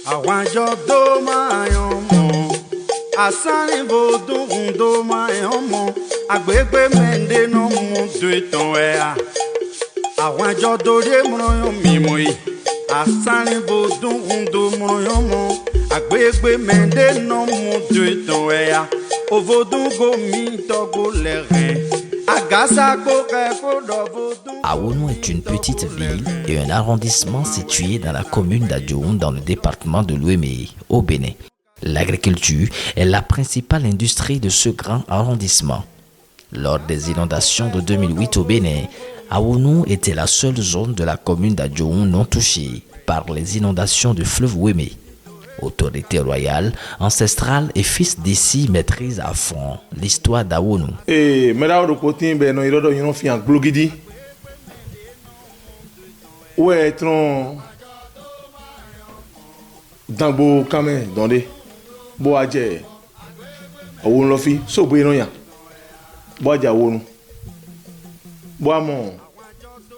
Àwàjọ tó máa yan mọ́, àsánìbò dùn tó máa yan mọ́, àgbègbè mẹ́ndé náà mú tó ìtàn ẹ̀ à. Àwàjọ tó dé múná yan mímọ́ yìí, àsánìbò dùn tó múná yan mọ́, àgbègbè mẹ́ndé náà mú tó ìtàn ẹ̀ à. Òvodùngò mi tọ́gbó lẹ́rẹ̀. Awonou est une petite ville et un arrondissement situé dans la commune d'Adjoun dans le département de l'Ouémé, au Bénin. L'agriculture est la principale industrie de ce grand arrondissement. Lors des inondations de 2008 au Bénin, Awonou était la seule zone de la commune d'Adjoun non touchée par les inondations du fleuve Ouémé. Autorité royale, ancestrale et fils d'ici maîtrise à fond l'histoire d'Awonou. Et maintenant, le côté ben non, il y a un film glogidi. Ouais, tron dans beau camé, donné. Bo adje. Awonou lofi, so bo non ya. Bo adja Awonou. Bo amon.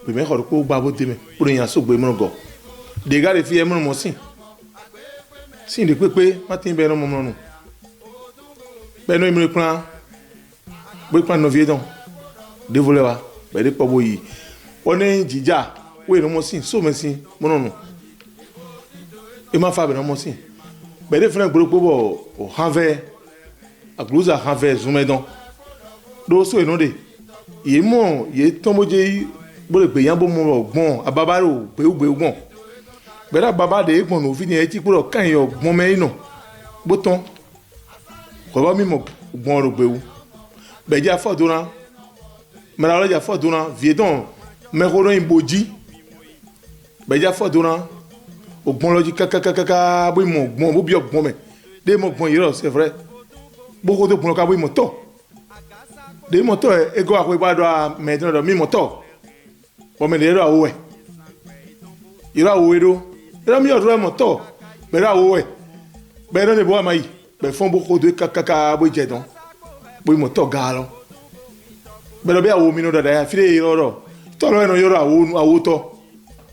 Bi me ko ko babo teme. Pour yan so bo mon go. Des gars les filles mon mo sin. Si de pépé, matin ben non mon non. Ben non il me prend. Bo prend no vie donc. Dévolé wa. Ben de pas boyi. On est djija. Oui non mo sin, so me sin. Mon non. E ma fa ben non mo sin. Ben de frère gros bo o hanve. A glouza hanve zume donc. Do so e non de. Ye mon, ye tombo je bo le pe yan bo mo gbon, ababaro pe u gbon. Bera baba de ekpon no fini eti kuro kan yo gbon me ino boton ko ba mi mo gbon ro gbewu be ja foduna me la ja foduna viedon me ko ro imboji be ja foduna o gbon loji kaka bo mo gbon bo bi ogbon me de mo gbon yiro c'est vrai bo ko to gbon ka bo mo to de mo to e go akwe ba do me do mi mo to bo me le ro awo e iro awo edo era mi ọdún ẹmọ tọ bẹ̀rẹ̀ àwọ ẹ bẹ̀rẹ̀ ní bọ àmà yìí bẹ̀rẹ̀ fún boko do kàkàkà bó jẹ tán bó ìmọ tọ gaa lọ bẹ̀rẹ̀ bí àwọ mi ní dada yà fílẹ yìí rọrọ tọrọ ẹnà yọrọ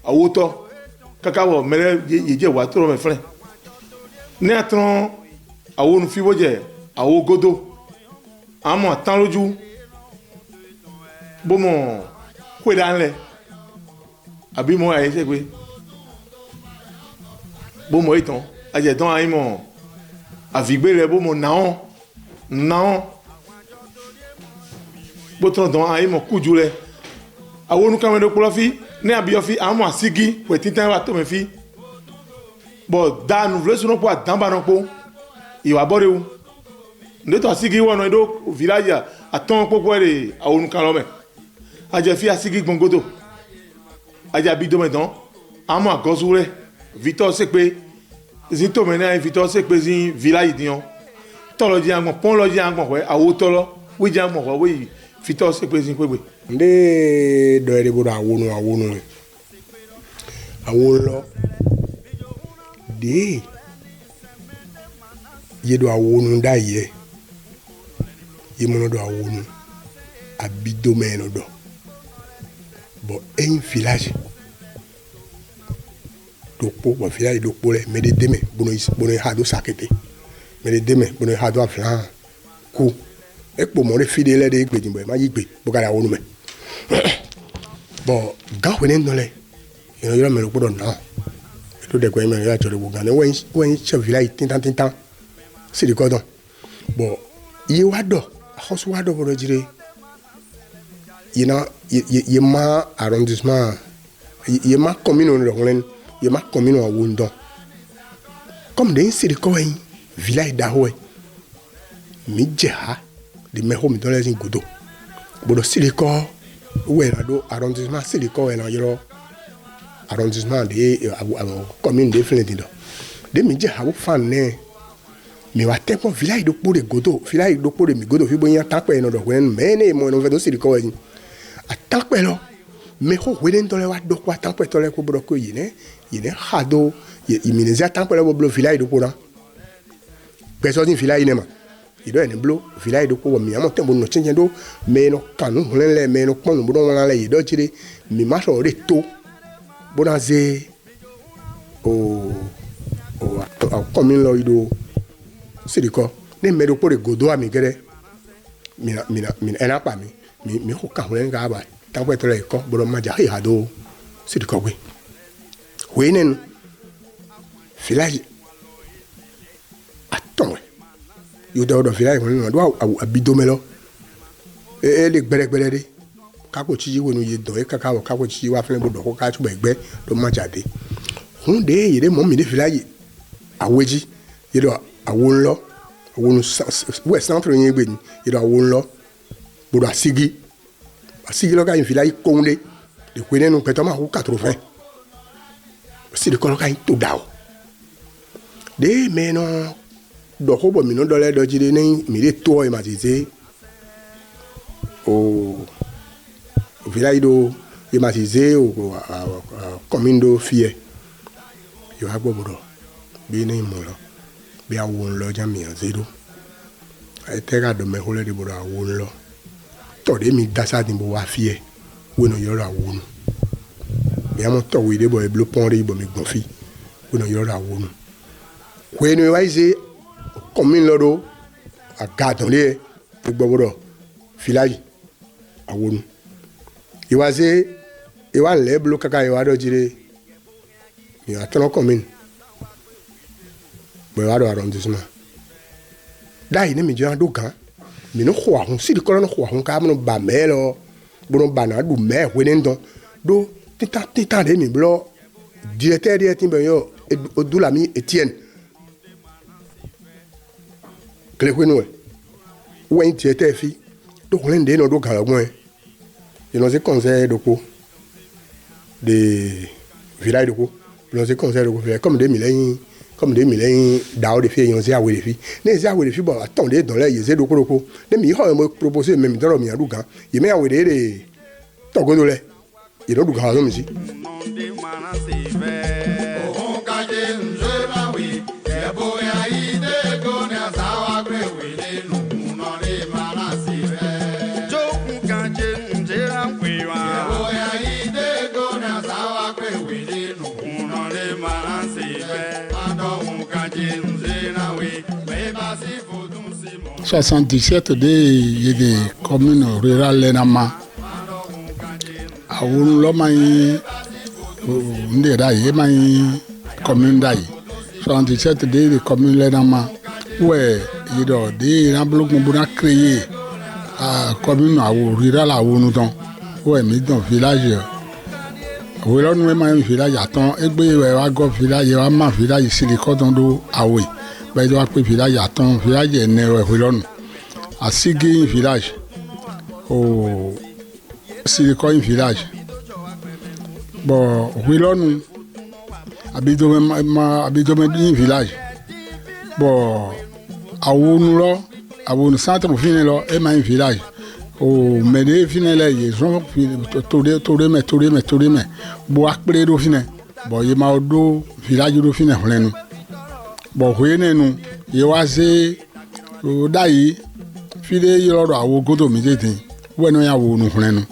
àwọ tọ kàkà wọ mẹrẹ yìí jẹ wà tọrọ mẹ fẹrẹ ní àtúrọ àwọ nu fi bó jẹ àwọ godo àmọ tán lójú bó mọ kó ìdánilẹ àbí mọ àyè sẹgbẹ. Bon moi étant ajeton ayi mo avigbe le bo mo naon bo ton don ayi mo kuju le awonu kan do polo fi ne abiyo fi amo asigi we tintan wa to me fi bo da nu vle suno po adan ba no po iwa bore wu ndo to asigi wono do village aton popo re awonu kan lo me aje fi asigi gbongodo aje bi do me don amo agozure Victor Sekpe zinto mena Victor Sekpe zin village dion tolo di angbon pon lo di angbon we awo tolo we di angbon we Victor Sekpe zin kwegbe nde do ere bodo awonu lo de ye do awonu da ye mono do awonu abido meno do bo en village dokpo wa fila i dokpo le me de deme bono hado sakete me de deme bono hado aflan ku ekpo mo le fidele de gbe jimbo ma yigbe bo kala wonu me bo ga we nen dole yo me lo podo na to de ko me ya chore bo ga ne wen che fila i tintan si de ko don bo yi wado house wado bo jire ye ma arrondissement ye ma commune on le ye ma commune wa wundon comme de siri ko yin village da ho mi jeha de me ho mi don lesin godo bodo siri ko we na do arrondissement siri ko we na yoro arrondissement de commune de flint de mi jeha wo fan ne mi wa te ko village do po de godo village do po de mi godo fi bo yan ta pe no do wen me ne mo no ve do siri ko yin attaque lo me ho weden tole wa do kwa tan tole ko bro ko yine hado iminezi atan ko le blo village do pona personne village ne ma ido ene blo village do ko mi amo tembo no chenje do me no kanu le me no pon bo don la ido chire mi ma so re to bona ze o commune lo ido sidiko ne medo pour godo ami gere mina ena pa mi ho ka holen ga ba tan ko tele ko boro ma ja ha do sidiko we wenen village attends yo do village ko do abidomelo le gbere de kako chi wonu ye do e kaka kako chi wa flen bo do ko ka tu begbe do ma jade hun de yede mo mi de village aweji yedo awon lo awon west centre yin gbe ni yedo awon lo bo do asigi lo ka yin village konde de ko nenu peto ma ko 80 si de ko ka yin to dawo de meno do ko bo mi no do le do jide ni mi de to e ma tete o village do yematize o commune do fie yo agbo bodo bi ni mo lo bi awon lo jami azedo ai tega do me hole de bodo awon lo to de mi dasa ni bo wa fie wono yo ra awon bi amo to we de bo e blo pon re bo mi gbon fi wono yo ra awon we no wa ize commune lo do agadon le gbo bodo village awon iwaze iwa leblo kaka iwa do jire mi atron commune bo iwa do arrondissement dai ne mi jan do kan mi no khwa hun si di ko no khwa hun ka mo ba melo bo no ba na du me wenen don do tita de mi blo directeur de timbe yo Odulami Etienne kle kwenu wen directeur fi do ko len de no do kan lagun il nous est conseillé de quoi de village de quoi il nous est conseillé de quoi comme des milliers d'ao de filles ils ont à les filles les à les filles bon attendez dans les ils de quoi les mi me proposer même dans le mi aduka il met à les togo de les il do ka zo mi si En 77 il y a des communes rurales lenama awon lo mai nde dai mai commune dai 77 des communes lenama ouais il y a des ramblouk mo buna créer commune awon rural awon don ouais mi don village we lo nu mai village aton egbe we wa go village wa ma village siliko don do awe ba do pe village aton village ne we lo nu asigi village o siliko village bon we lo nu abidome din village bon awonu centre fini lo e ma village o mede fini le ils ont touré mais bo akpere do fini bon ye ma do village do fini holenu bon hoyenenu ye waze o dai fide yoro awo godo mi tete wenu ya wo nu holenu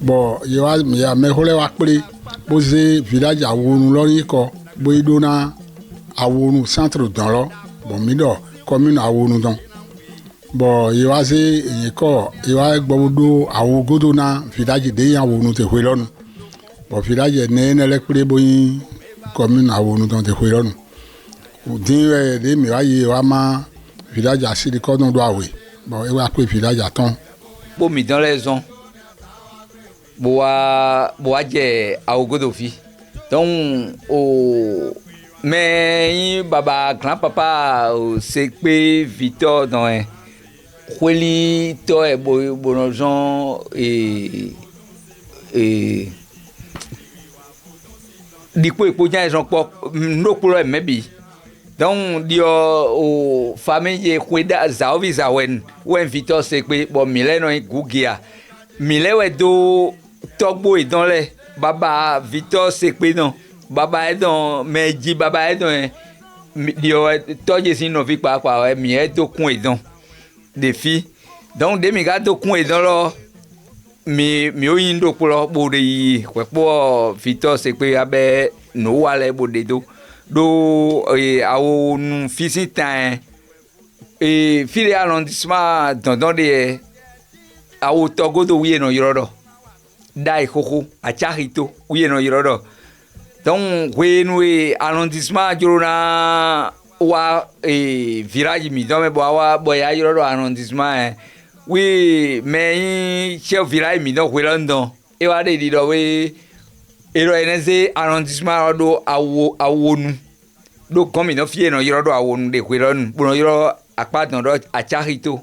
bon ye wa ya me hole wa akpere bo ze village awo nu lori ko bo idona awo nu centre don lo bon mi do commune awo nu don bon ye wa se ye ko ye wa gbodo awo godo na village de ya wo nu te hwelonu bon village ne le kure bo yin commune awo nu don te hwelonu din de mi wa ye wa ma village asiri ko don do awe bon e wa pe village aton bo mi dans les zones bo a je awo godo fi donc o mais baba grand papa c'est pe Victor dans Kweli to e bonozon et diko epo jan ejon po no pro mebi donc dio o famille kweda zaovi zawen ou invito se pe bon mile no gugia mile we do togbo e don le baba Victor se pe non baba e don meji baba e don dio toje sin no vi pa mi e do kun e don des filles donc des migato kun e don lo mi o yin do po lo bo de kwe po Victor se pe abe no wale bo de do do awo nu fisi tan fili arrondissement dondon de awo togodo wiye no yoro dai koko achahito wiye no yoro donc wenu arrondissement jorona wa village mi do me bo ya yoro arrondissement oui mais chef village mi do welando e wa de do we ero eneze arrondissement do awonu do komi no fie no yoro do awonu de welon bo yoro akpadon do achahito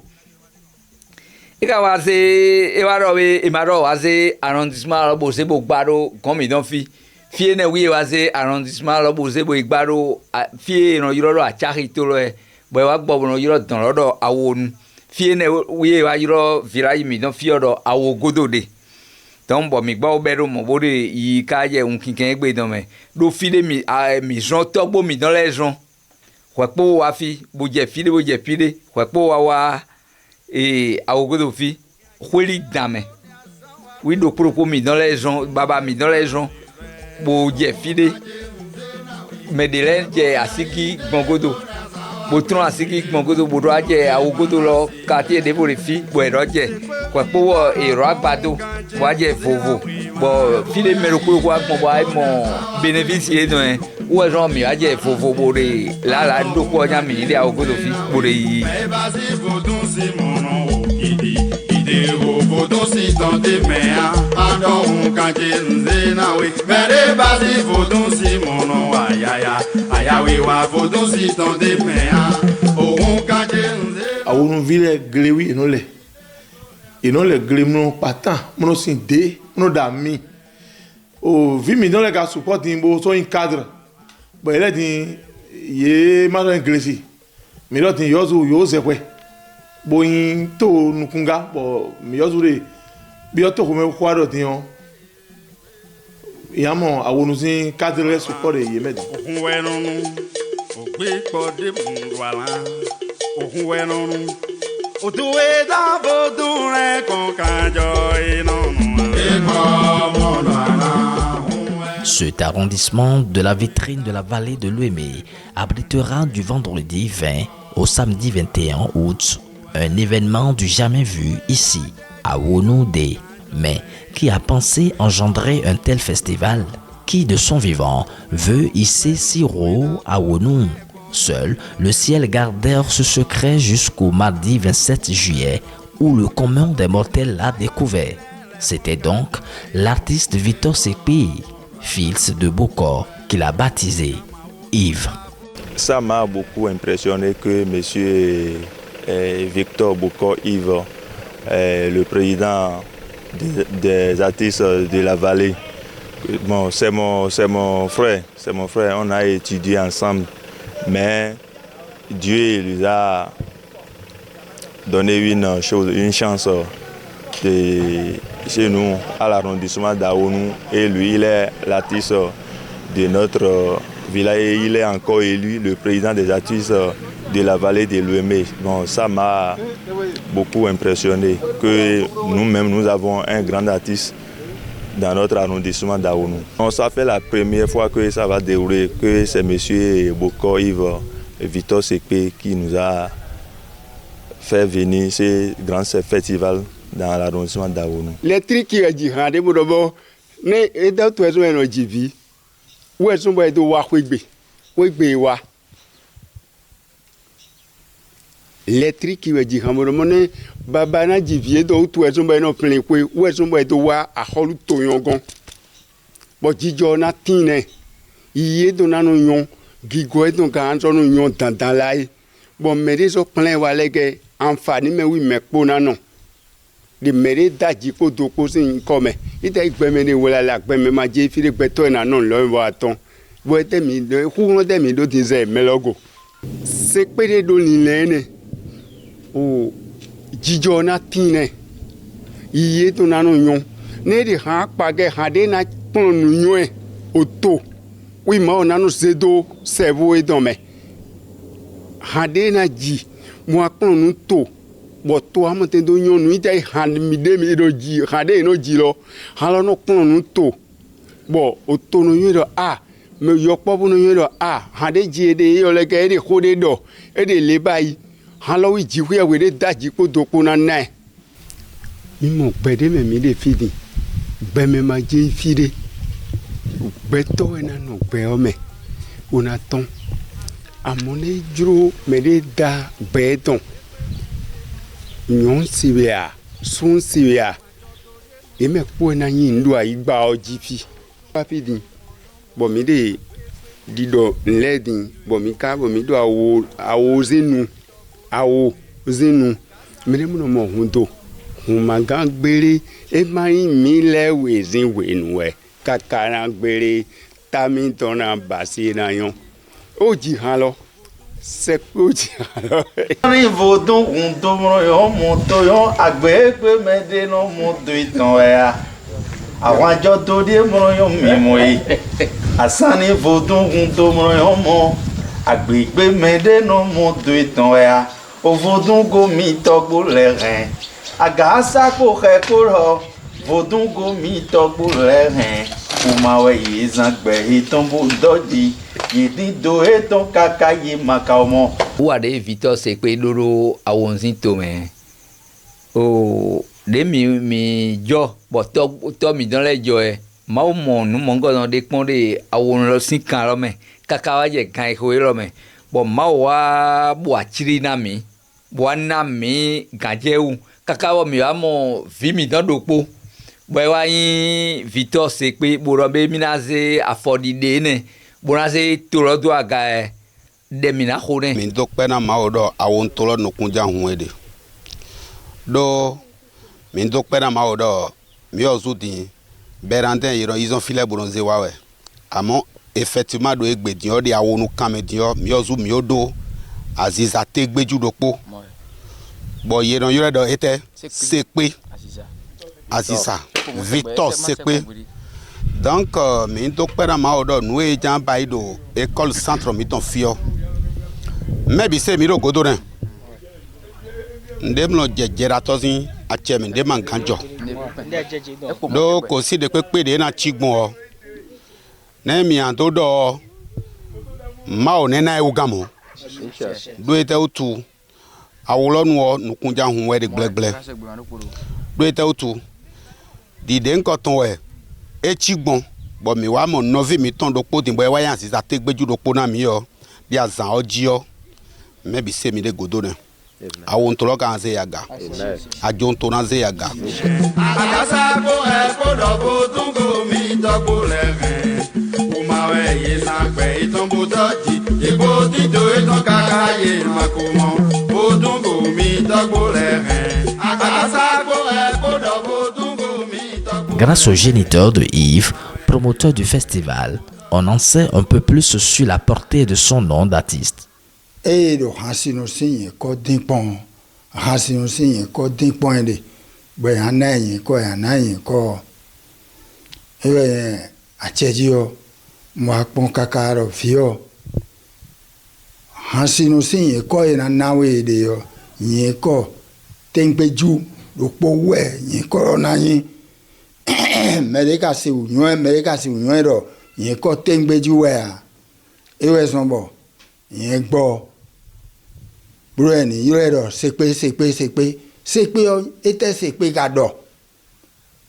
ika wa se e wa do we e ma do wa se arrondissement bo se bo gbaro komi no fie ne wi wa se arrondissement lo bo se bo gbaro fie no yoro do achahito lo e bo wa gbo no yoro don do awonu fie ne wi wa yoro village mi no fie do awogodo de donc bon mi gba obero mo bo de yi ka je un kinken gbe don me do file mi mi jon togbo mi dans les jon kwepo wa fi bo je file kwepo wa awogodo fi khweli dame wi do propos mi dans les jon baba mi dans les jon bo je file me de len je asiki gbongodo bo tron asiki gbongodo bo do aje awogodo lo quartier de bo le fi bo ero je kwepo ero agbado bo aje vovo bo file meroko ko agbon bo ai mo bénéficier don ou gens mi aje vovo bo de la ndo ko nya mi ile awogodo fi bo de yi Vodo si tante mea ando un kanche nzena we mere basi vodo si mono aya we wa vodo si tante mea o un kanche nzena awonu ville glewi ino le glim no patan mono sin de mono da mi o vi mi don le ka support imbo so in cadre bo ele din ye ma do inglesi mi do tin yo ze kwe boyin to nukunga bo mi yozure bi o to ko me kwado tin o yamo awonu sin cadre support ye medi ohun wenunu ogbe pode munwala ohun wenunu otuwe da bodun re kon kanjo inonu e ko monala. Cet arrondissement de la vitrine de la vallée de l'Ouémé abritera du vendredi 20 au samedi 21 août un événement du jamais vu ici, à Wonoudé, mais qui a pensé engendrer un tel festival, qui de son vivant veut hisser Siro à Wonou. Seul le ciel gardèrent ce secret jusqu'au mardi 27 juillet, où le commun des mortels l'a découvert. C'était donc l'artiste Victor Sepi, fils de Bokor, qui l'a baptisé Yves. Ça m'a beaucoup impressionné que monsieur Victor Bokor Yves, le président des artistes de la vallée. Bon, c'est mon frère, on a étudié ensemble, mais Dieu lui a donné une chance chez nous, à l'arrondissement d'Awonou, et lui, il est l'artiste de notre village et il est encore élu le président des artistes de la vallée de l'Ouémé. Bon, ça m'a beaucoup impressionné que nous-mêmes, nous avons un grand artiste dans notre arrondissement d'Awonou. Ça fait la première fois que ça va dérouler, que c'est M. Bokor Yves Victor Sepe qui nous a fait venir ce grand festival dans l'arrondissement d'Awonou. Les trucs qui ont dit, ne dans tous les gens qui vivent, où est-ce qu'on doit voir les trucs qui ont dit, Babana dit, viens donc tous les gens qui ont plein quoi, où est-ce qu'on doit voir à Holu Toyongon. Bon, Djona Tine, il est dans nos Gigoé donc à Anton Union dans l'ail. Bon, mais les autres plein walé en famille, mais oui, mais pour non. De mérite d'adjiko de causer une comme il t'a exprimé voilà la même magie fille béton à non le voiton vous êtes mis de où des mis d'autres mais logo c'est que les données ou Djona Tine il est ton annon ne de ha pas que hade na pon union auto oui mais on a nos zedo cerveau et domme hade na ji moi pon nous to bo to amate do nyon nu ite han mi de mi do ji hade no ji lo halo no pon nu to bo o to no yin do me yɔ kpɔ bo no yɔ dɔ hã de dzi de yɔ le ke de xɔ de dɔ de le ba yi hã lɔ wi dzi ƒe de da dzi kpo do kpo na nae mi mɔ gbe de me mi de fi di gbe me ma dze fi de gbɛtɔ yɛ na nɔ gbɛɔ me wona tɔn amewo ne dzro me de da gbɛ tɔn nyɔn si wea sun si wea eme kpɔe na nyi ŋdu ayigbawo dzi fi papi di bɔn mi de didɔ nlɛ di bɔn mi ka bɔn mi do awo zenu mi de mu nɔ mɔ hun do hun ma gã gbére ema yi mi lɛ wezi wenuwɛ kakara gbére tami tɔ na basi na yɔ o dzi hã lɔ sɛkpe o dzi hã lɔ. ní vodun kundomro yọ mọtò yọ àgbẹ̀gbẹ̀ mẹ́dẹ́ náà mọtò ìtàn ẹ̀yà àwọn àjọ tó dé mọ̀rọ̀ yọ mímọ́ yìí àsán ní vodun kundomro yọ mọ àgbẹ̀gbẹ̀ mẹ́dẹ́ náà mọtò ìtàn ẹ̀yà òvodun gomi tọgbó lẹ́rìn àgàsápò kẹ́kọ̀ọ́ rọ vodun gomi tọgbó lẹ́rìn kùmàwé yìí zàgbẹ̀ ìtàn bó dọ́jì yìí do ètò kàkà yìí màkà ọmọ. Wa de Victor se pe loro awonzin to me o de mi jo bo to mi don le jo e ma o mo nu mo ngo de pon de awon lo sin kan ro me kaka wa je kan ko ro me bo ma wa bo achiri na mi bo na mi gajewu kaka wo mi wa mo vi mi don dopo bo wa yin Victor se pe bo ro be mi na se afodide ne bo na se to ro do aga e demina khone min dok pena mawo do awon tolo no kunja huede do min dok pena mawo do mi ozudi beranden yiro ils file bronze wawe amo effectivement do egbedin o de awonu kamedin mi ozu mi odo aziza tegbeju dopo bo yero yore do ete sepe aziza Victor sepe. Donc, min dok pena mawo do nou e jan baido école centre mi ton fio maybe say miro godoren ndem no jejera tozin achemi ndem anganjo do ko si de pe de na chigbon o na mi an to do ma o ne na e ugamo do ete otu awolonu o nukunja hun we de glegble do ete otu di de nkan ton we e chigbon bo mi wa mo novi mi ton do po din bo e wa yan si za tegbeju do po na mi yo di azan oji yo maybe say mi de godone awon to loka anze yaga ajon to na ze yaga agasa ko e ko do bo tun go mi to ko le o ma we ye san pe itan bo doji ibo ti do itan kaka ye ma ko mo bo tun go mi to ko le agasa ko e ko do bo tun go mi to ko. Grâce au géniteur de Yves, promoteur du festival, on en sait un peu plus sur la portée de son nom d'artiste. Et le hasino signe ko dimpon hasino signe ko dimpon de be anayin ko achejio mo apon kakaro fio hasino signe ko na nawe de yo yin ko tengbeju lopo we yin ko na yin mereka si unyo ro yin ko tengbeju we a ewe sonbo yin gbo bro ni yoro sepe o ete sepe ga do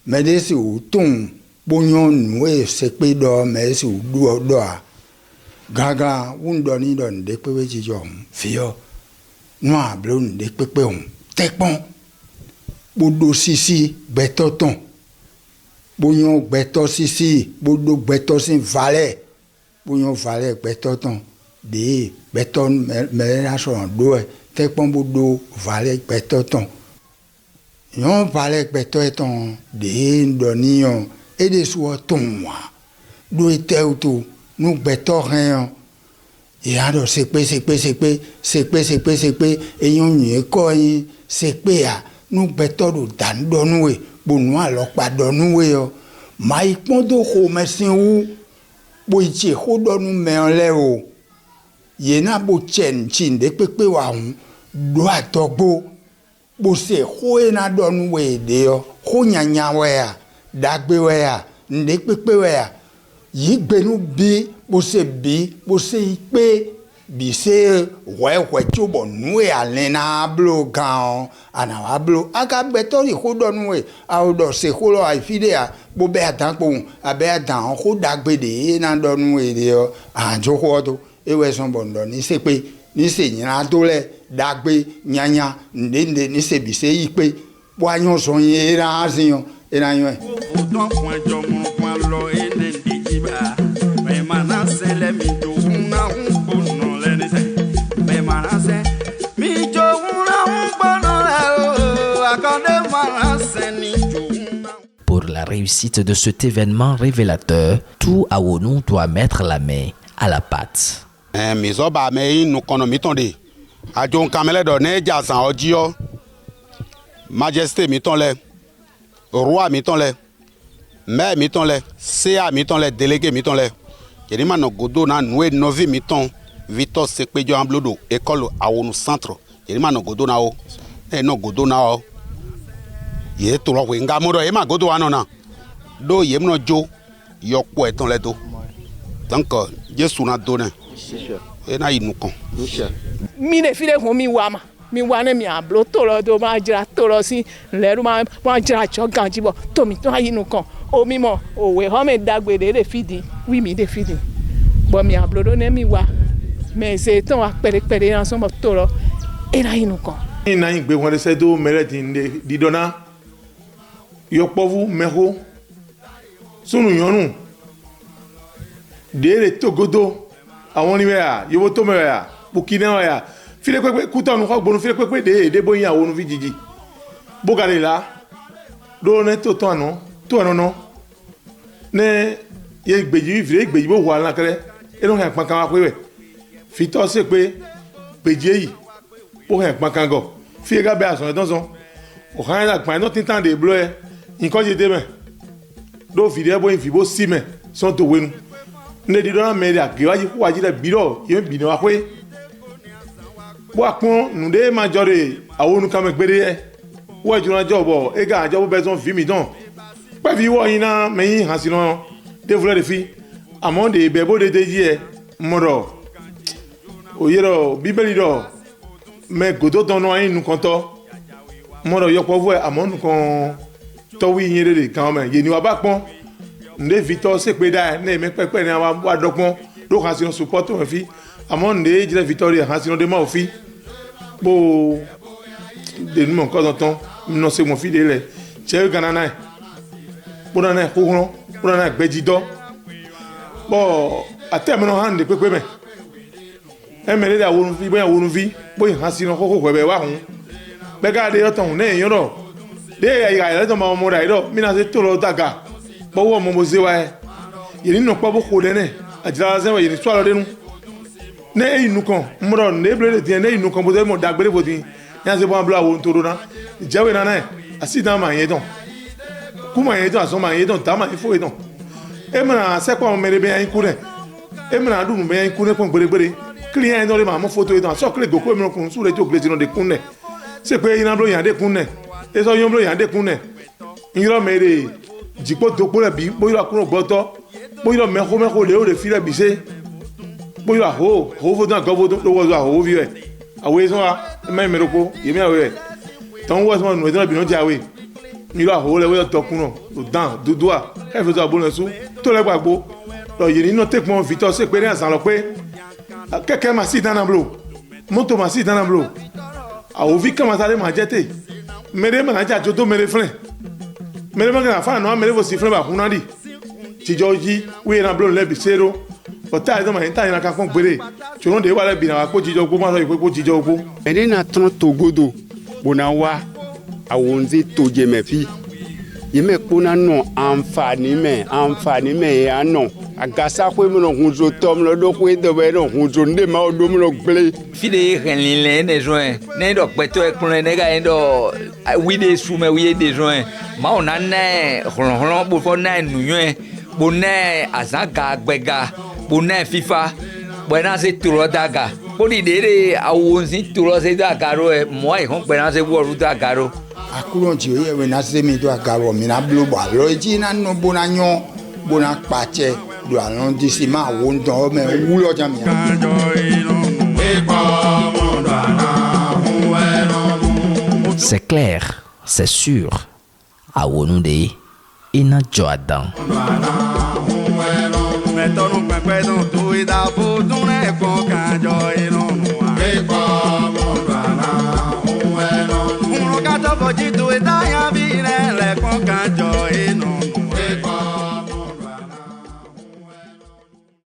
me de si o tun bonyon nu e sepe do me si o do a gaga wundo ni do de pe we ji jo fio nu a bro ni de pe on tepon bodo sisi betoton bonyon beto sisi bodo beto sin valet bonyon valet betoton de beton me na so do te pon bodo valet betoton yon valet betoton de ndonion e de so ton wa do ete auto nu betorin e ado sepe e yon yin ko yin sepe a nu betodo dan donuwe bonu alopa donuwe yo mai pondo ko mesin wu bo ichi ko donu me onle o yena bo chen chin de pepe wa hun do atogbo bo se ho na donu we de yo ho nyanya we a dagbe we a nde pepe we a yi gbenu bi bose bi bose ikpe bi se wɛwɛ tso bɔ nue alena blo gan ana wa blo aka gbɛtɔ ri ko dɔ nue awo dɔ se ko lɔ afi de ya bo bɛ atan kpɔn abe atan ko dagbe de ena dɔ nue de yɔ andzo kɔ to ewɛ sɔn bɔ ndɔ ni se pe ni se nyina to lɛ dagbe nyanya ndende ni se bi se ikpe bo anyo sɔn ye ena asi yɔ ena yɔ yɛ. Pour la réussite de cet événement révélateur, tout Awonou doit mettre la main à la pâte. Mizoba me nous konomiton de. Ajon kamele do ne jasan ojio. Majesté miton le. Roi miton le. Mère miton le. CA miton le. Délégué miton le. Yenima no godo na noue novi miton. Victor Sekpejo Amblodo. École Awonou Centre. Yenima no godo na o. No godo na o. Ye to lo wenga modo e ma godo anona. Do ye mno jo. Yokpo eton le do. Donc Jesu na do ne. E na inu kan. Mi ne file ho mi wa ne mi ablo to lo do ma jira to lo si leru ma jira cho ganji bo to mi to inu kan o mi mo o we ho me dagbe de fidi wi mi de fidi bo mi ablo do ne mi wa me se ton wa pere na so mo to lo e na inu kan. Ina igbe won se do mere di dona yo povu meho sunu yonu dere togodo àwọn ni ya yo to me ya bukina ya file pepe kuta nu ko gbonu file pepe de boyin àwọn nu fi jiji bogale la do ne to anu no ne ye gbeji file gbeji bo wa la kere e no han pankan wa pe fi to se pe gbeji yi bo han pankan go fi ga be aso don so o han la pan no tintan de blo e nkan je de me do fi de bo fi bo si me son to wenu ne di dona media ke waji ku waji da biro ye bi no akwe bo akpon nu de ma jore awonu kam gbere e wo juna jobo e ga jobo be son fi mi don pe fi wo yin na me yin han sino de vle de fi amon de be bo de ji e moro o yero bibeli do me godo don no yin nu kan to moro yo po vo amon nu kan to wi yin de kan me ye ni wa ba pon nde Victor Sekpejo ne me pepe ni wa dokpon do kan sino support o fi amon nde jire Victoria han sino de ma o fi bo de nu mo ko ton no se mo fi de le che gana na bo na ko ron bo na gbeji do bo atemi no han de pepe me e me de awonu fi bo han sino ko be wa hun be ga de ton ne yan ro de ya le to ma mo ra ro mi na se to lo daga bọ́wọ́ ọmọ mo ṣe wa ẹ yìí nínú pọ́ bó kó lẹ́nẹ̀ àjẹsára sẹ́wọ̀n yìí tó àlọ́ dénú ní inú kan mọ́rọ̀ ní ebile tiẹ̀ ní inú kan bó ṣe mọ̀ dàgbére bó ti yẹn ṣe bọ́ abúlé àwọn ohun tó dọ́nà ìjẹ́wé nana ẹ̀ àṣìdá màá yẹn tán kú màá yẹn tán àṣọ màá yẹn tán tá màá yẹn fóye tán ẹ mìíràn sẹ́kọ̀ àwọn mẹ́rin bẹ́ẹ̀ yẹn kú rẹ̀ ẹ mìíràn dùnú bẹ́ẹ̀ yẹn kú rẹ̀ pọ̀n gbérégbéré kílì yẹn lọ́ọ́ máa mú fótó yẹn tán àṣọ kílì gòkó mìíràn kùn sùúrẹ́ tó gbèsè náà dé kún nẹ̀ ṣe pé iná blo yàn dé kún nẹ̀ ẹ sọ yín blo yàn dé kún nẹ̀ ìyọ́rọ̀ mẹ́rin jikpo dokpo le bi boyira kuno gbɔtɔ boyira mɛxo le o le fi le bi se boyira ho vodun agɔ vodun lo wɔzɔ aho vi wɛ awo ye sɔn wa ɛmɛ mɛ ɖoko yemi awo yɛ tɔn wɔ sɔn nu ɛdɔn bi n'o di awo ye yira ho le wɔyɔ tɔ kunɔ o dan dudua ɛfɛ tó abolo su tó lɛ gbàgbó lɔ yìí nínú tɛkpɔn vitɔ se pé ní azan lɔ pé kɛkɛ ma si dana blo moto ma si dana blo awo vi kama sa de ma jɛ te mɛ de mana dza tso to mɛ de filɛ mele magana fa no mele vo sifre ba kunadi ti joji we na blo le bisero o ta do ma nta na kan kon gbere chono de wa le bi na wa ko jijo gbo ma so ko jijo gbo ene na tron togodo bona wa awonzi toje mefi yeme kuna no àǹfààní me ya no agasa ko mi no hunzo tom lo do ko do be no hunzo nde ma o do mi no gble fide renlin ne join ne do peto e kun ne ga ndo wi de su me wi de join ma ona ne ron bo fo na nuyen bo ne azaga gbega bo ne fifa bo na se turo daga bo di de awonzi turo se daga ro e mo ai hon pe na se wo ru daga ro akuron ji we na se mi do agaro mi na blo ba lo ji na no bona nyo bona pache do arrondissement wo ndo me wulo jamia C'est clair, c'est sûr. À Wonunde, Ina Joadan. Uno gato fogito e dai a